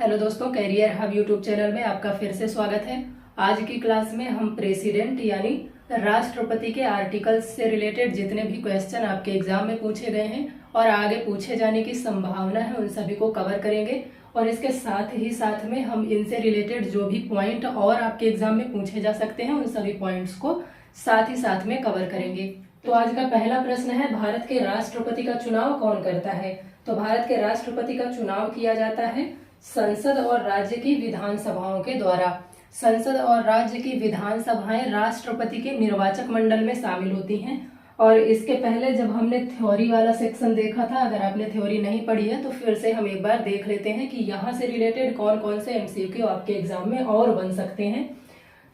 Hello दोस्तों, career hub YouTube channel में आपका फिर से स्वागत है। आज की क्लास में हम प्रेसिडेंट यानी राष्ट्रपति के आर्टिकल्स से रिलेटेड जितने भी क्वेश्चन आपके एग्जाम में पूछे गए हैं और आगे पूछे जाने की संभावना है उन सभी को कवर करेंगे। और इसके साथ में हम इनसे रिलेटेड जो भी पॉइंट और आपके एग्जाम में पूछे जा सकते हैं उन सभी पॉइंट्स को साथ में कवर करेंगे। तो आज का पहला प्रश्न है, भारत के राष्ट्रपति का चुनाव कौन करता है? तो भारत के राष्ट्रपति का चुनाव किया जाता है संसद और राज्य की विधानसभाओं के द्वारा। संसद और राज्य की विधानसभाएं राष्ट्रपति के निर्वाचक मंडल में शामिल होती हैं। और इसके पहले जब हमने थ्योरी वाला सेक्शन देखा था, अगर आपने थ्योरी नहीं पढ़ी है तो फिर से हम एक बार देख लेते हैं कि यहाँ से रिलेटेड कौन कौन से एमसीक्यू आपके एग्जाम में और बन सकते हैं।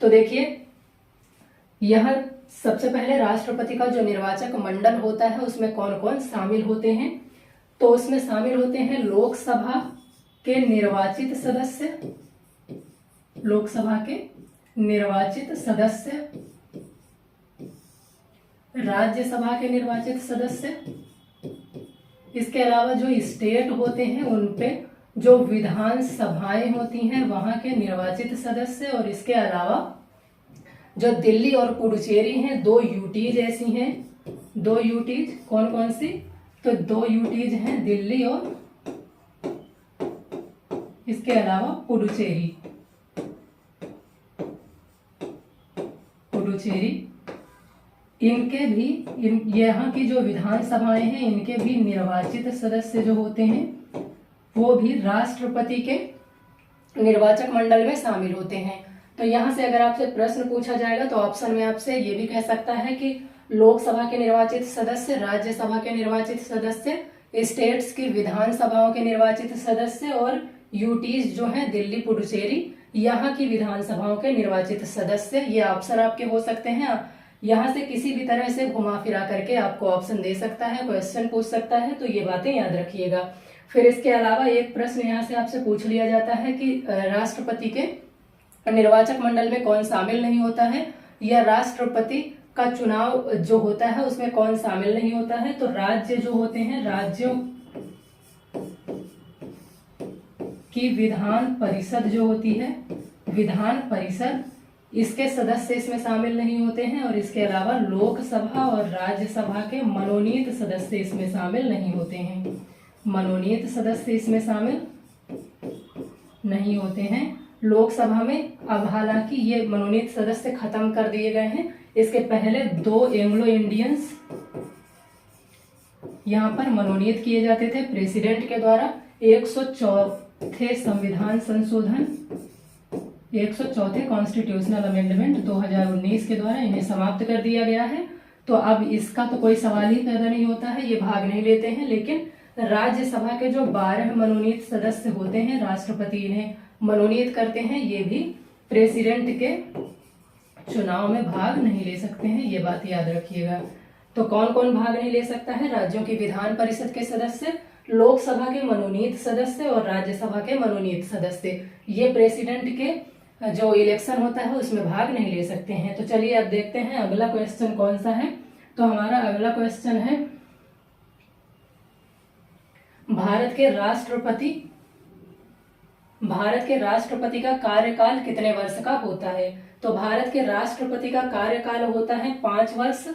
तो देखिए, यह सबसे पहले राष्ट्रपति का जो निर्वाचक मंडल होता है उसमें कौन कौन शामिल होते हैं। तो उसमें शामिल होते हैं लोकसभा के निर्वाचित सदस्य, लोकसभा के निर्वाचित सदस्य, राज्यसभा के निर्वाचित सदस्य, इसके अलावा जो स्टेट होते हैं उन पे जो विधानसभाएं होती हैं वहां के निर्वाचित सदस्य, और इसके अलावा जो दिल्ली और पुडुचेरी हैं, दो यूटीज ऐसी हैं। दो यूटीज कौन कौन सी? तो दो यूटीज हैं दिल्ली और इसके अलावा पुडुचेरी। इनके भी यहाँ की जो विधानसभाएं हैं इनके भी निर्वाचित सदस्य जो होते हैं वो भी राष्ट्रपति के निर्वाचक मंडल में शामिल होते हैं। तो यहाँ से अगर आपसे प्रश्न पूछा जाएगा तो ऑप्शन में आपसे ये भी कह सकता है कि लोकसभा के निर्वाचित सदस्य, राज्यसभा के निर्वाचित सदस्य, स्टेट्स की विधानसभाओं के निर्वाचित सदस्य और यूटीज जो हैं दिल्ली पुडुचेरी, यहाँ की विधानसभाओं के निर्वाचित सदस्य। ये ऑप्शन आपके हो सकते हैं। यहाँ से किसी भी तरह से घुमा फिरा करके आपको ऑप्शन दे सकता है, क्वेश्चन पूछ सकता है, तो ये बातें याद रखिएगा। फिर इसके अलावा एक प्रश्न यहाँ से आपसे पूछ लिया जाता है कि राष्ट्रपति के निर्वाचक मंडल में कौन शामिल नहीं होता है, या राष्ट्रपति का चुनाव जो होता है उसमें कौन शामिल नहीं होता है। तो राज्य जो होते हैं, राज्यों की विधान परिषद जो होती है, विधान परिषद, इसके सदस्य इसमें शामिल नहीं होते हैं। और इसके अलावा लोकसभा और राज्यसभा के मनोनीत सदस्य इसमें शामिल नहीं होते हैं। मनोनीत सदस्य इसमें शामिल नहीं होते हैं लोकसभा में। अब हालांकि ये मनोनीत सदस्य खत्म कर दिए गए हैं। इसके पहले दो एंग्लो इंडियंस यहाँ पर मनोनीत किए जाते थे प्रेसिडेंट के द्वारा। 104 संविधान संशोधन, 104 कॉन्स्टिट्यूशनल अमेंडमेंट 2019 के द्वारा इन्हें समाप्त कर दिया गया है। तो अब इसका तो कोई सवाल ही पैदा नहीं होता है, ये भाग नहीं लेते हैं। लेकिन राज्यसभा के जो 12 मनोनीत सदस्य होते हैं, राष्ट्रपति इन्हें मनोनीत करते हैं, ये भी प्रेसिडेंट के चुनाव में भाग नहीं ले सकते हैं, ये बात याद रखिएगा। तो कौन कौन भाग नहीं ले सकता है? राज्यों की विधान परिषद के सदस्य, लोकसभा के मनोनीत सदस्य और राज्यसभा के मनोनीत सदस्य, ये प्रेसिडेंट के जो इलेक्शन होता है उसमें भाग नहीं ले सकते हैं। तो चलिए अब देखते हैं अगला क्वेश्चन कौन सा है। तो हमारा अगला क्वेश्चन है, भारत के राष्ट्रपति का कार्यकाल कितने वर्ष का होता है? तो भारत के राष्ट्रपति का कार्यकाल होता है 5 वर्ष।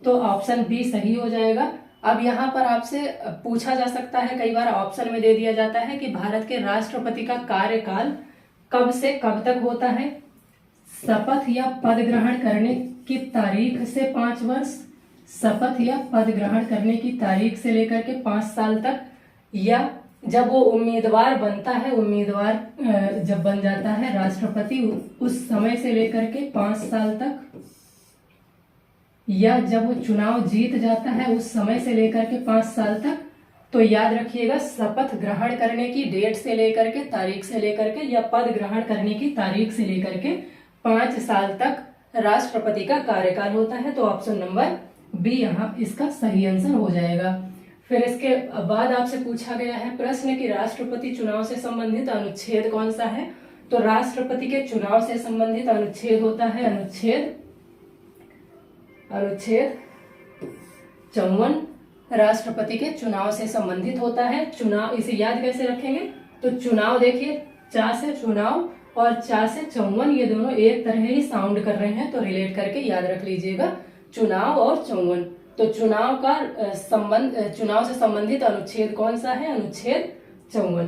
तो ऑप्शन बी सही हो जाएगा। अब यहाँ पर आपसे पूछा जा सकता है, कई बार ऑप्शन में दे दिया जाता है कि भारत के राष्ट्रपति का कार्यकाल कब से कब तक होता है। शपथ या पद ग्रहण करने की तारीख से 5 वर्ष, शपथ या पद ग्रहण करने की तारीख से लेकर के 5 साल तक, या जब वो उम्मीदवार बनता है, उम्मीदवार जब बन जाता है राष्ट्रपति उस समय से लेकर के 5 साल तक, या जब वो चुनाव जीत जाता है उस समय से लेकर के 5 साल तक। तो याद रखिएगा, शपथ ग्रहण करने की डेट से लेकर के, तारीख से लेकर के, या पद ग्रहण करने की तारीख से लेकर के 5 साल तक राष्ट्रपति का कार्यकाल होता है। तो ऑप्शन नंबर बी यहाँ इसका सही आंसर हो जाएगा। फिर इसके बाद आपसे पूछा गया है प्रश्न कि राष्ट्रपति चुनाव से संबंधित अनुच्छेद कौन सा है। तो राष्ट्रपति के चुनाव से संबंधित अनुच्छेद होता है अनुच्छेद 54 राष्ट्रपति के चुनाव से संबंधित होता है। चुनाव, इसे याद कैसे रखेंगे? तो चुनाव देखिए, चा से चुनाव और चा से चौवन, ये दोनों एक तरह ही साउंड कर रहे हैं, तो रिलेट करके याद रख लीजिएगा, चुनाव और चौवन। तो चुनाव का चुनाव से संबंधित अनुच्छेद कौन सा है? अनुच्छेद 54।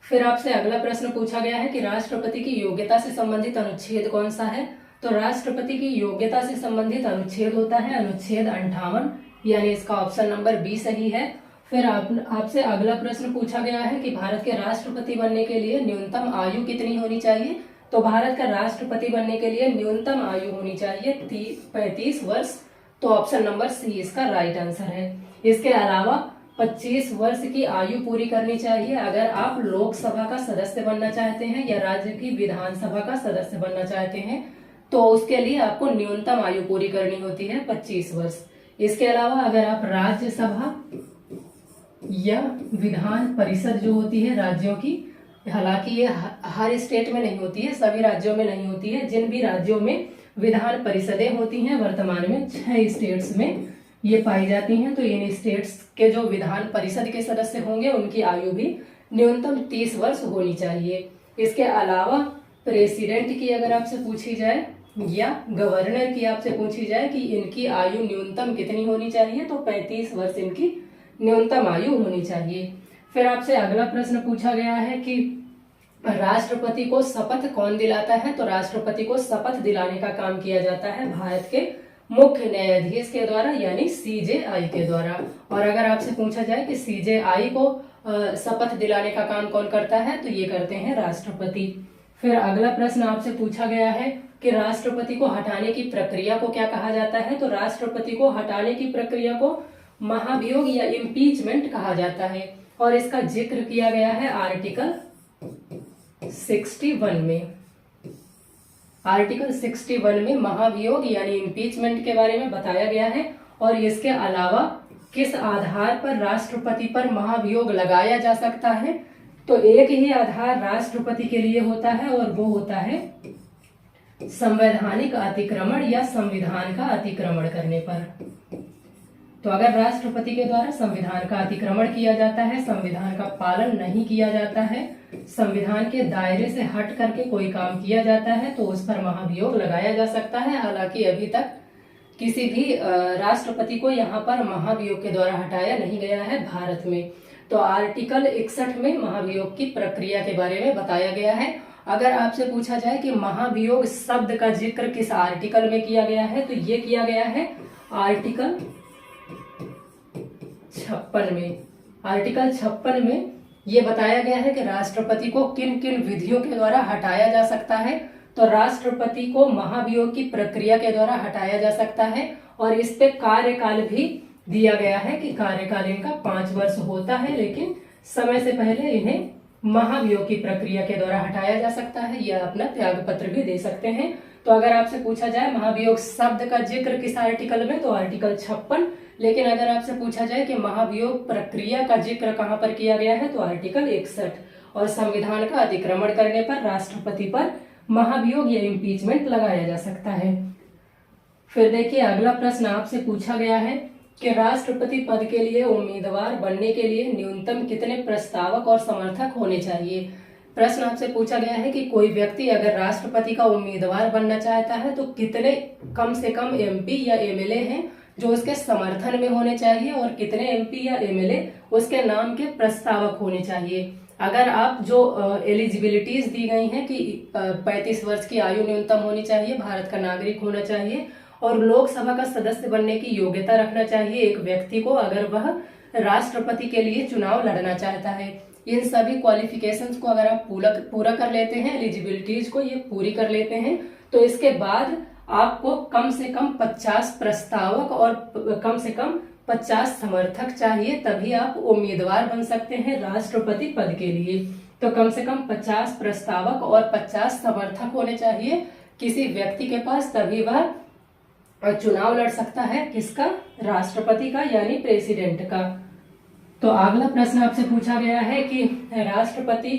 फिर आपसे अगला प्रश्न पूछा गया है कि राष्ट्रपति की योग्यता से संबंधित अनुच्छेद कौन सा है? तो राष्ट्रपति की योग्यता से संबंधित अनुच्छेद होता है अनुच्छेद 58, यानी इसका ऑप्शन नंबर बी सही है। फिर आपसे अगला प्रश्न पूछा गया है कि भारत के राष्ट्रपति बनने के लिए न्यूनतम आयु कितनी होनी चाहिए? तो भारत का राष्ट्रपति बनने के लिए न्यूनतम आयु होनी चाहिए 35 वर्ष। तो ऑप्शन नंबर सी इसका राइट आंसर है। इसके अलावा 25 वर्ष की आयु पूरी करनी चाहिए अगर आप लोकसभा का सदस्य बनना चाहते हैं या राज्य की विधानसभा का सदस्य बनना चाहते हैं, तो उसके लिए आपको न्यूनतम आयु पूरी करनी होती है 25 वर्ष। इसके अलावा अगर आप राज्यसभा या विधान परिषद जो होती है राज्यों की, हालांकि ये हर स्टेट में नहीं होती है, सभी राज्यों में नहीं होती है, जिन भी राज्यों में विधान परिषदें होती हैं वर्तमान में 6 स्टेट्स में ये पाई जाती हैं, तो इन स्टेट्स के जो विधान परिषद के सदस्य होंगे उनकी आयु भी न्यूनतम 30 वर्ष होनी चाहिए। इसके अलावा प्रेसिडेंट की अगर आपसे पूछी जाए या गवर्नर की आपसे पूछी जाए कि इनकी आयु न्यूनतम कितनी होनी चाहिए, तो 35 वर्ष इनकी न्यूनतम आयु होनी चाहिए। फिर आपसे अगला प्रश्न पूछा गया है कि राष्ट्रपति को शपथ कौन दिलाता है? तो राष्ट्रपति को शपथ दिलाने का काम किया जाता है भारत के मुख्य न्यायाधीश के द्वारा, यानी सीजेआई के द्वारा। और अगर आपसे पूछा जाए कि सीजेआई को शपथ दिलाने का काम कौन करता है, तो ये करते हैं राष्ट्रपति। फिर अगला प्रश्न आपसे पूछा गया है कि राष्ट्रपति को हटाने की प्रक्रिया को क्या कहा जाता है? तो राष्ट्रपति को हटाने की प्रक्रिया को महाभियोग या इम्पीचमेंट कहा जाता है, और इसका जिक्र किया गया है आर्टिकल 61 में। आर्टिकल 61 में महाभियोग यानी इम्पीचमेंट के बारे में बताया गया है। और इसके अलावा किस आधार पर राष्ट्रपति पर महाभियोग लगाया जा सकता है? तो एक ही आधार राष्ट्रपति के लिए होता है और वो होता है संवैधानिक अतिक्रमण या संविधान का अतिक्रमण करने पर। तो अगर राष्ट्रपति के द्वारा संविधान का अतिक्रमण किया जाता है, संविधान का पालन नहीं किया जाता है, संविधान के दायरे से हट करके कोई काम किया जाता है, तो उस पर महाभियोग लगाया जा सकता है। हालांकि अभी तक किसी भी राष्ट्रपति को यहाँ पर महाभियोग के द्वारा हटाया नहीं गया है भारत में। तो आर्टिकल 61 में महाभियोग की प्रक्रिया के बारे में बताया गया है। अगर आपसे पूछा जाए कि महाभियोग शब्द का जिक्र किस आर्टिकल में किया गया है, तो ये किया गया है आर्टिकल 56 में। आर्टिकल 56 में ये बताया गया है कि राष्ट्रपति को किन किन विधियों के द्वारा हटाया जा सकता है। तो राष्ट्रपति को महाभियोग की प्रक्रिया के द्वारा हटाया जा सकता है, और इस पे कार्यकाल भी दिया गया है कि कार्यकाल इनका 5 वर्ष होता है, लेकिन समय से पहले इन्हें महाभियोग की प्रक्रिया के द्वारा हटाया जा सकता है, या अपना त्याग पत्र भी दे सकते हैं। तो अगर आपसे पूछा जाए महाभियोग शब्द का जिक्र किस आर्टिकल में, तो आर्टिकल 56। लेकिन अगर आपसे पूछा जाए कि महाभियोग प्रक्रिया का जिक्र कहां पर किया गया है, तो आर्टिकल 61। और संविधान का अतिक्रमण करने पर राष्ट्रपति पर महाभियोग या इम्पीचमेंट लगाया जा सकता है। फिर देखिए अगला प्रश्न आपसे पूछा गया है कि राष्ट्रपति पद के लिए उम्मीदवार बनने के लिए न्यूनतम कितने प्रस्तावक और समर्थक होने चाहिए। प्रश्न आपसे पूछा गया है कि कोई व्यक्ति अगर राष्ट्रपति का उम्मीदवार बनना चाहता है, तो कितने कम से कम एमपी या एमएलए हैं जो उसके समर्थन में होने चाहिए, और कितने एमपी या एमएलए उसके नाम के प्रस्तावक होने चाहिए। अगर आप जो एलिजिबिलिटीज दी गई हैं कि 35 वर्ष की आयु न्यूनतम होनी चाहिए, भारत का नागरिक होना चाहिए, और लोकसभा का सदस्य बनने की योग्यता रखना चाहिए एक व्यक्ति को अगर वह राष्ट्रपति के लिए चुनाव लड़ना चाहता है, इन सभी क्वालिफिकेशंस को अगर आप पूरा कर लेते हैं, एलिजिबिलिटीज को ये पूरी कर लेते हैं, तो इसके बाद आपको कम से कम 50 प्रस्तावक और कम से कम 50 समर्थक चाहिए, तभी आप उम्मीदवार बन सकते हैं राष्ट्रपति पद के लिए। तो कम से कम 50 प्रस्तावक और 50 समर्थक होने चाहिए किसी व्यक्ति के पास, तभी वह चुनाव लड़ सकता है। किसका? राष्ट्रपति का, यानी प्रेसिडेंट का। तो अगला प्रश्न आपसे पूछा गया है कि राष्ट्रपति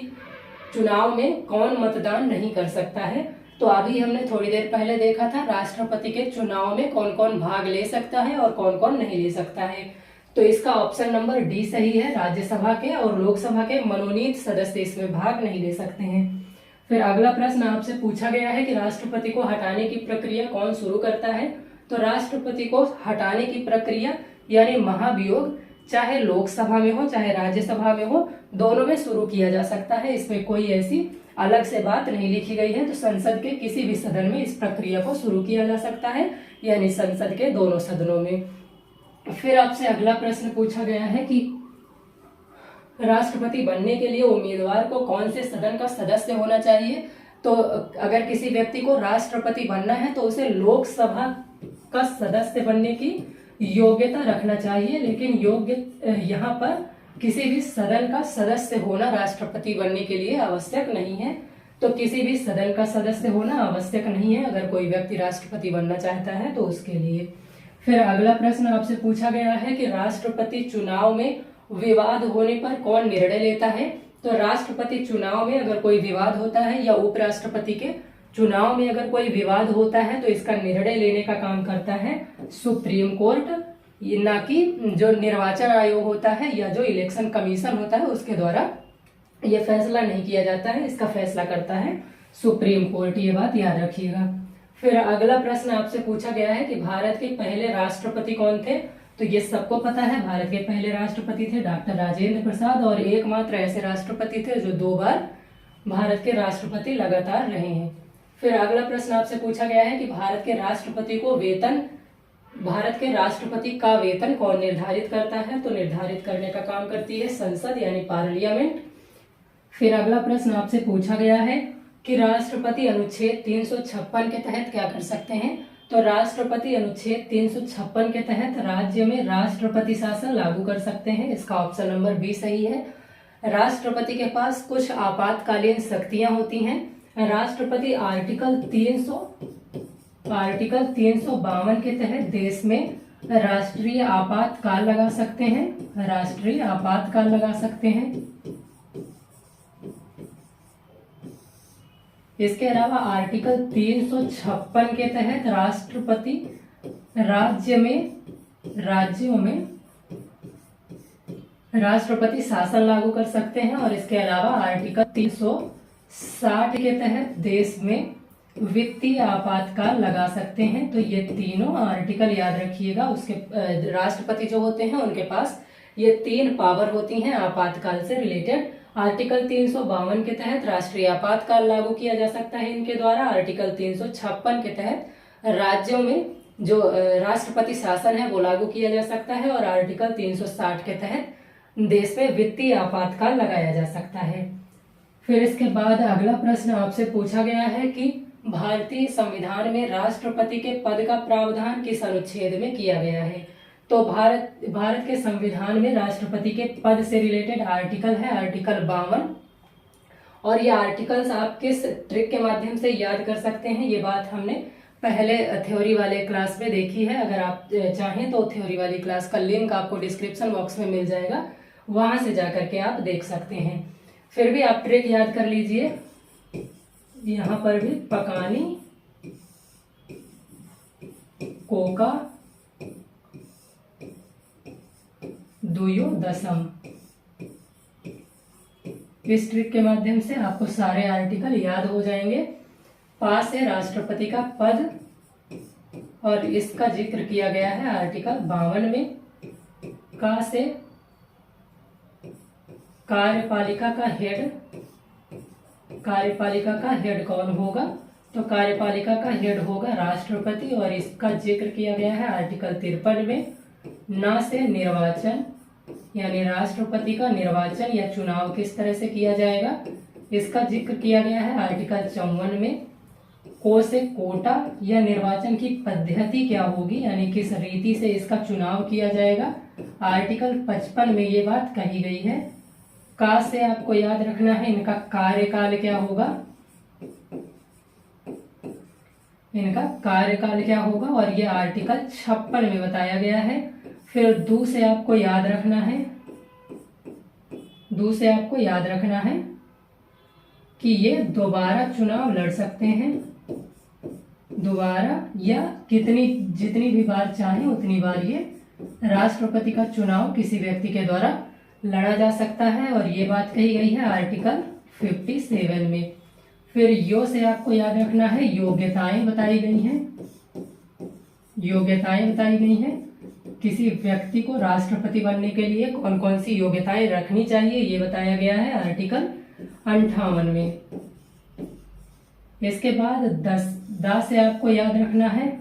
चुनाव में कौन मतदान नहीं कर सकता है। तो अभी हमने थोड़ी देर पहले देखा था राष्ट्रपति के चुनाव में कौन कौन भाग ले सकता है और कौन कौन नहीं ले सकता है। तो इसका ऑप्शन नंबर डी सही है। राज्यसभा के और लोकसभा के मनोनीत सदस्य इसमें भाग नहीं ले सकते हैं। फिर अगला प्रश्न आपसे पूछा गया है कि राष्ट्रपति को हटाने की प्रक्रिया कौन शुरू करता है। तो राष्ट्रपति को हटाने की प्रक्रिया यानी महाभियोग चाहे लोकसभा में हो चाहे राज्यसभा में हो, दोनों में शुरू किया जा सकता है। इसमें कोई ऐसी अलग से बात नहीं लिखी गई है। तो संसद के किसी भी सदन में इस प्रक्रिया को शुरू किया जा सकता है, यानी संसद के दोनों सदनों में। फिर आपसे अगला प्रश्न पूछा गया है कि राष्ट्रपति बनने के लिए उम्मीदवार को कौन से सदन का सदस्य होना चाहिए। तो अगर किसी व्यक्ति को राष्ट्रपति बनना है तो उसे लोकसभा का सदस्य बनने की योग्यता रखना चाहिए, लेकिन यहाँ पर किसी भी सदन का सदस्य होना राष्ट्रपति बनने के लिए आवश्यक नहीं है। तो किसी भी सदन का सदस्य होना आवश्यक नहीं है अगर कोई व्यक्ति राष्ट्रपति बनना चाहता है तो उसके लिए। फिर अगला प्रश्न आपसे पूछा गया है कि राष्ट्रपति चुनाव में विवाद होने पर कौन निर्णय लेता है। तो राष्ट्रपति चुनाव में अगर कोई विवाद होता है या उपराष्ट्रपति के चुनाव में अगर कोई विवाद होता है तो इसका निर्णय लेने का काम करता है सुप्रीम कोर्ट, ना कि जो निर्वाचन आयोग होता है या जो इलेक्शन कमीशन होता है उसके द्वारा ये फैसला नहीं किया जाता है। इसका फैसला करता है सुप्रीम कोर्ट, ये बात याद रखिएगा। फिर अगला प्रश्न आपसे पूछा गया है कि भारत के पहले राष्ट्रपति कौन थे। तो ये सबको पता है, भारत के पहले राष्ट्रपति थे डॉक्टर राजेंद्र प्रसाद, और एकमात्र ऐसे राष्ट्रपति थे जो 2 बार भारत के राष्ट्रपति लगातार रहे हैं। फिर अगला प्रश्न आपसे पूछा गया है कि भारत के राष्ट्रपति का वेतन कौन निर्धारित करता है। तो निर्धारित करने का काम करती है संसद यानी पार्लियामेंट। फिर अगला प्रश्न आपसे पूछा गया है कि राष्ट्रपति अनुच्छेद 356 के तहत क्या कर सकते हैं। तो राष्ट्रपति अनुच्छेद 356 के तहत राज्य में राष्ट्रपति शासन लागू कर सकते हैं। इसका ऑप्शन नंबर बी सही है। राष्ट्रपति के पास कुछ आपातकालीन शक्तियां होती हैं। राष्ट्रपति आर्टिकल 352 के तहत देश में राष्ट्रीय आपातकाल लगा सकते हैं, राष्ट्रीय आपातकाल लगा सकते हैं। इसके अलावा आर्टिकल 356 के तहत राष्ट्रपति राज्यों में राष्ट्रपति शासन लागू कर सकते हैं। और इसके अलावा आर्टिकल 360 के तहत देश में वित्तीय आपातकाल लगा सकते हैं। तो ये तीनों आर्टिकल याद रखिएगा। उसके राष्ट्रपति जो होते हैं उनके पास ये 3 पावर होती हैं आपातकाल से रिलेटेड। आर्टिकल 352 के तहत राष्ट्रीय आपातकाल लागू किया जा सकता है इनके द्वारा। आर्टिकल 356 के तहत राज्यों में जो राष्ट्रपति शासन है वो लागू किया जा सकता है। और आर्टिकल 360 के तहत देश में वित्तीय आपातकाल लगाया जा सकता है। फिर इसके बाद अगला प्रश्न आपसे पूछा गया है कि भारतीय संविधान में राष्ट्रपति के पद का प्रावधान किस अनुच्छेद में किया गया है। तो भारत के संविधान में राष्ट्रपति के पद से रिलेटेड आर्टिकल है आर्टिकल 52। और ये आर्टिकल्स आप किस ट्रिक के माध्यम से याद कर सकते हैं, ये बात हमने पहले थ्योरी वाले क्लास में देखी है। अगर आप चाहें तो थ्योरी वाली क्लास का लिंक आपको डिस्क्रिप्शन बॉक्स में मिल जाएगा, वहां से जाकर के आप देख सकते हैं। फिर भी आप ट्रिक याद कर लीजिए। यहाँ पर भी पकानी, कोका, दुयो, दशम, इस ट्रिक के माध्यम से आपको सारे आर्टिकल याद हो जाएंगे। पास है राष्ट्रपति का पद और इसका जिक्र किया गया है आर्टिकल 52 में। का से कार्यपालिका का हेड कौन होगा। तो कार्यपालिका का हेड होगा राष्ट्रपति और इसका जिक्र किया गया है आर्टिकल 53 में। ना से निर्वाचन यानी राष्ट्रपति का निर्वाचन या चुनाव किस तरह से किया जाएगा, इसका जिक्र किया गया है आर्टिकल 54 में। को से कोटा या निर्वाचन की पद्धति क्या होगी यानी किस रीति से इसका चुनाव किया जाएगा, आर्टिकल 55 में ये बात कही गई है। का से आपको याद रखना है इनका कार्यकाल क्या होगा, इनका कार्यकाल क्या होगा और ये आर्टिकल 56 में बताया गया है। फिर दू से आपको याद रखना है, दू से आपको याद रखना है कि ये दोबारा चुनाव लड़ सकते हैं, दोबारा या जितनी भी बार चाहे उतनी बार ये राष्ट्रपति का चुनाव किसी व्यक्ति के द्वारा लड़ा जा सकता है, और ये बात कही गई है आर्टिकल 57 में। फिर यो से आपको याद रखना है योग्यताएं बताई गई हैं। योग्यताएं बताई गई हैं, किसी व्यक्ति को राष्ट्रपति बनने के लिए कौन कौन सी योग्यताएं रखनी चाहिए ये बताया गया है आर्टिकल 58 में। इसके बाद दा से आपको याद रखना है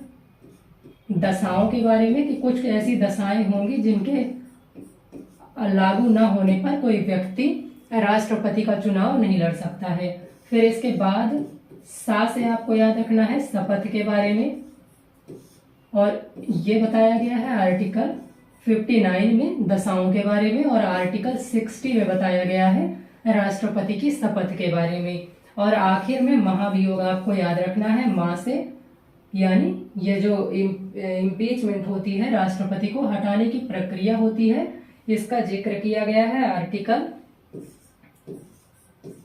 दशाओं के बारे में, कि कुछ ऐसी दशाएं होंगी जिनके लागू न होने पर कोई व्यक्ति राष्ट्रपति का चुनाव नहीं लड़ सकता है। फिर इसके बाद सा से आपको याद रखना है शपथ के बारे में, और ये बताया गया है आर्टिकल 59 में दशाओं के बारे में, और आर्टिकल 60 में बताया गया है राष्ट्रपति की शपथ के बारे में। और आखिर में महाभियोग आपको याद रखना है मा से, यानी ये जो इम्पीचमेंट होती है, राष्ट्रपति को हटाने की प्रक्रिया होती है, इसका जिक्र किया गया है आर्टिकल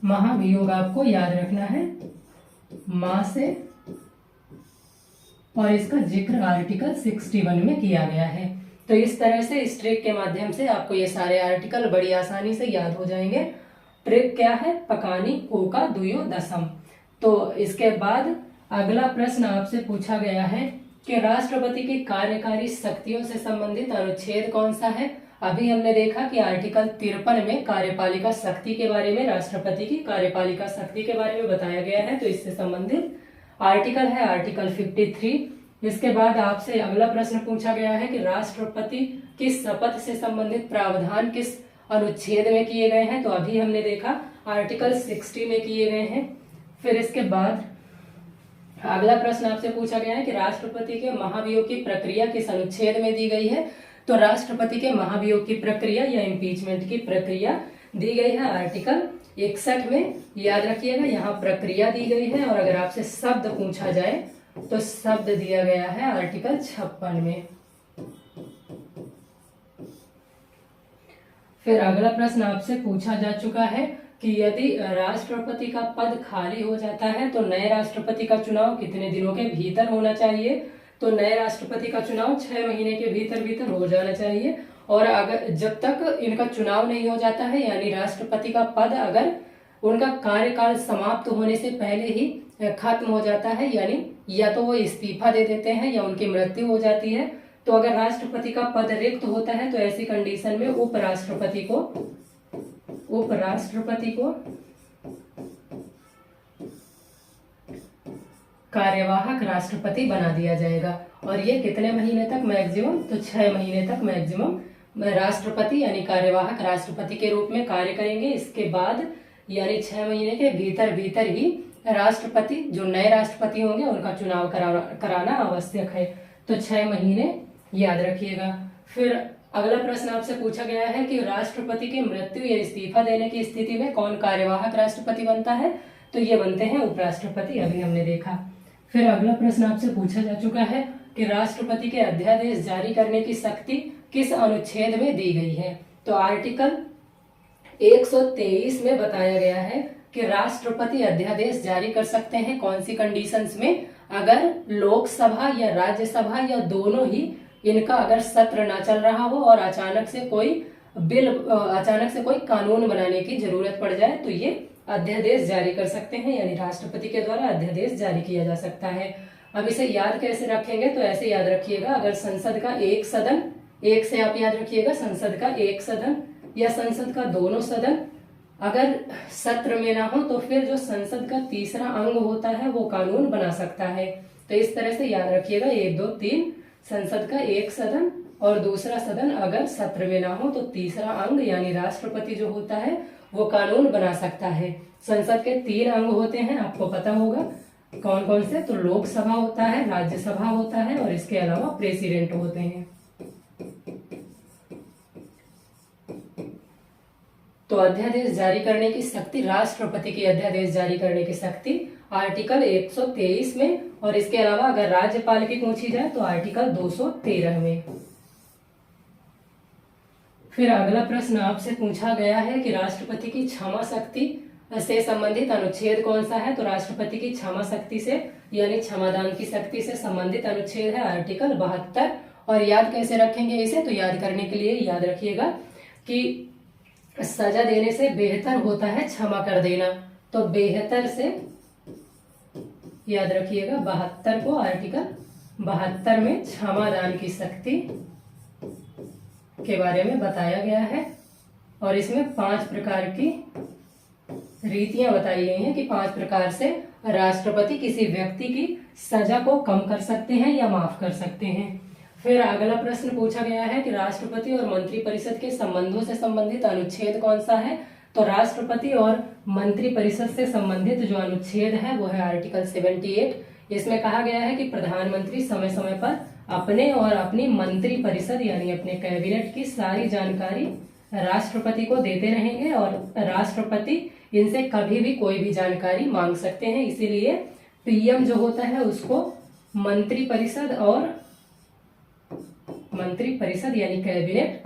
महाभियोग आपको याद रखना है मा से, और इसका जिक्र आर्टिकल 61 में किया गया है। तो इस तरह से इस ट्रिक के माध्यम से आपको ये सारे आर्टिकल बड़ी आसानी से याद हो जाएंगे। ट्रिक क्या है? पकानी कोका दुयो दशम। तो इसके बाद अगला प्रश्न आपसे पूछा गया है कि राष्ट्रपति की कार्यकारी शक्तियों से संबंधित अनुच्छेद कौन सा है। अभी हमने देखा कि आर्टिकल 53 में कार्यपालिका शक्ति के बारे में, राष्ट्रपति की कार्यपालिका शक्ति के बारे में बताया गया है, तो इससे संबंधित आर्टिकल है आर्टिकल 53। इसके बाद आपसे अगला प्रश्न पूछा गया है कि राष्ट्रपति की शपथ से संबंधित प्रावधान किस अनुच्छेद में किए गए हैं। तो अभी हमने देखा आर्टिकल 60 में किए गए हैं। फिर इसके बाद अगला प्रश्न आपसे पूछा गया है कि राष्ट्रपति के महाभियोग की प्रक्रिया किस अनुच्छेद में दी गई है। तो राष्ट्रपति के महाभियोग की प्रक्रिया या इम्पीचमेंट की प्रक्रिया दी गई है आर्टिकल 61 में। याद रखिएगा यहाँ प्रक्रिया दी गई है, और अगर आपसे शब्द पूछा जाए तो शब्द दिया गया है आर्टिकल 56 में। फिर अगला प्रश्न आपसे पूछा जा चुका है कि यदि राष्ट्रपति का पद खाली हो जाता है तो नए राष्ट्रपति का चुनाव कितने दिनों के भीतर होना चाहिए। तो नए राष्ट्रपति का चुनाव 6 महीने के भीतर भीतर हो जाना चाहिए, और अगर जब तक इनका चुनाव नहीं हो जाता है, यानी राष्ट्रपति का पद अगर उनका कार्यकाल समाप्त होने से पहले ही खत्म हो जाता है, यानी या तो वो इस्तीफा दे देते हैं या उनकी मृत्यु हो जाती है, तो अगर राष्ट्रपति का पद रिक्त होता है तो ऐसी कंडीशन में उपराष्ट्रपति को कार्यवाहक राष्ट्रपति बना दिया जाएगा। और ये कितने महीने तक मैक्सिमम? तो 6 महीने तक मैक्सिमम राष्ट्रपति यानी कार्यवाहक राष्ट्रपति के रूप में कार्य करेंगे। इसके बाद यानी 6 महीने के भीतर भीतर ही राष्ट्रपति, जो नए राष्ट्रपति होंगे, उनका चुनाव कराना आवश्यक है। तो 6 महीने याद रखिएगा। फिर अगला प्रश्न आपसे पूछा गया है कि राष्ट्रपति की मृत्यु या इस्तीफा देने की स्थिति में कौन कार्यवाहक राष्ट्रपति बनता है। तो ये बनते हैं उपराष्ट्रपति, अभी हमने देखा। फिर अगला प्रश्न आपसे पूछा जा चुका है कि राष्ट्रपति के अध्यादेश जारी करने की शक्ति किस अनुच्छेद में दी गई है। तो आर्टिकल 123 में बताया गया है कि राष्ट्रपति अध्यादेश जारी कर सकते हैं कौन सी कंडीशंस में, अगर लोकसभा या राज्यसभा या दोनों ही इनका अगर सत्र ना चल रहा हो और अचानक से कोई कानून बनाने की जरूरत पड़ जाए तो ये अध्यादेश जारी कर सकते हैं, यानी राष्ट्रपति के द्वारा अध्यादेश जारी किया जा सकता है। अब इसे याद कैसे रखेंगे? तो ऐसे याद रखिएगा, अगर संसद का एक सदन, एक से आप याद रखिएगा संसद का एक सदन या संसद का दोनों सदन अगर सत्र में ना हो तो फिर जो संसद का तीसरा अंग होता है वो कानून बना सकता है। तो इस तरह से याद रखिएगा 1 2 3 संसद का एक सदन और दूसरा सदन अगर सत्र में ना हो तो तीसरा अंग यानी राष्ट्रपति जो होता है वो कानून बना सकता है। संसद के 3 अंग होते हैं, आपको पता होगा कौन कौन से। तो लोकसभा होता है, राज्यसभा होता है और इसके अलावा प्रेसिडेंट होते हैं। तो अध्यादेश जारी करने की शक्ति, राष्ट्रपति की अध्यादेश जारी करने की शक्ति आर्टिकल 123 में, और इसके अलावा अगर राज्यपाल की पूछी जाए तो आर्टिकल 213 में। फिर अगला प्रश्न आपसे पूछा गया है कि राष्ट्रपति की क्षमा शक्ति से संबंधित अनुच्छेद कौन सा है। तो राष्ट्रपति की क्षमा शक्ति से यानी क्षमादान की शक्ति से संबंधित अनुच्छेद है आर्टिकल 72 और याद कैसे रखेंगे इसे, तो याद करने के लिए याद रखिएगा कि सजा देने से बेहतर होता है क्षमा कर देना। तो बेहतर से याद रखिएगा 72 को, आर्टिकल 72 में क्षमादान की शक्ति के बारे में बताया गया है। और इसमें 5 प्रकार की रीतियां बताई गई हैं कि 5 प्रकार से राष्ट्रपति किसी व्यक्ति की सजा को कम कर सकते हैं या माफ कर सकते हैं। फिर अगला प्रश्न पूछा गया है कि राष्ट्रपति और मंत्रिपरिषद के संबंधों से संबंधित अनुच्छेद कौन सा है। तो राष्ट्रपति और मंत्रिपरिषद से संबंधित जो अनुच्छेद है वो है आर्टिकल 78। इसमें कहा गया है कि प्रधानमंत्री समय समय पर अपने और अपनी मंत्रिपरिषद यानी अपने कैबिनेट की सारी जानकारी राष्ट्रपति को देते रहेंगे और राष्ट्रपति इनसे कभी भी कोई भी जानकारी मांग सकते हैं। इसीलिए पीएम जो होता है उसको मंत्रिपरिषद यानी कैबिनेट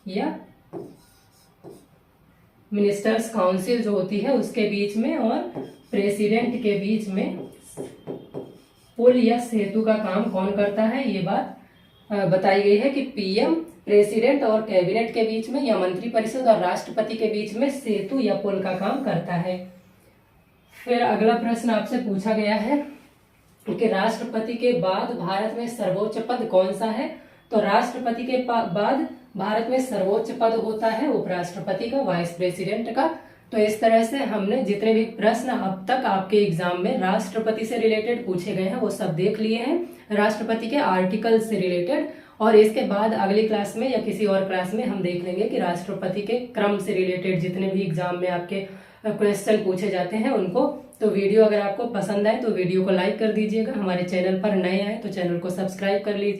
या मिनिस्टर्स काउंसिल जो होती है उसके बीच में और प्रेसिडेंट के बीच में पुल या सेतु का काम कौन करता है, ये बात बताई गई है कि पीएम प्रेसिडेंट और कैबिनेट के बीच में या मंत्रिपरिषद और राष्ट्रपति के बीच में सेतु या पुल का काम करता है। फिर अगला प्रश्न आपसे पूछा गया है कि राष्ट्रपति के बाद भारत में सर्वोच्च पद कौन सा है। तो राष्ट्रपति के बाद भारत में सर्वोच्च पद होता है उपराष्ट्रपति का, वाइस प्रेसिडेंट का। तो इस तरह से हमने जितने भी प्रश्न अब तक आपके एग्जाम में राष्ट्रपति से रिलेटेड पूछे गए हैं वो सब देख लिए हैं, राष्ट्रपति के आर्टिकल से रिलेटेड। और इसके बाद अगली क्लास में या किसी और क्लास में हम देख लेंगे कि राष्ट्रपति के क्रम से रिलेटेड जितने भी एग्जाम में आपके क्वेश्चन पूछे जाते हैं उनको। तो वीडियो अगर आपको पसंद आए तो वीडियो को लाइक कर दीजिएगा, हमारे चैनल पर नए आए तो चैनल को सब्सक्राइब कर लीजिए।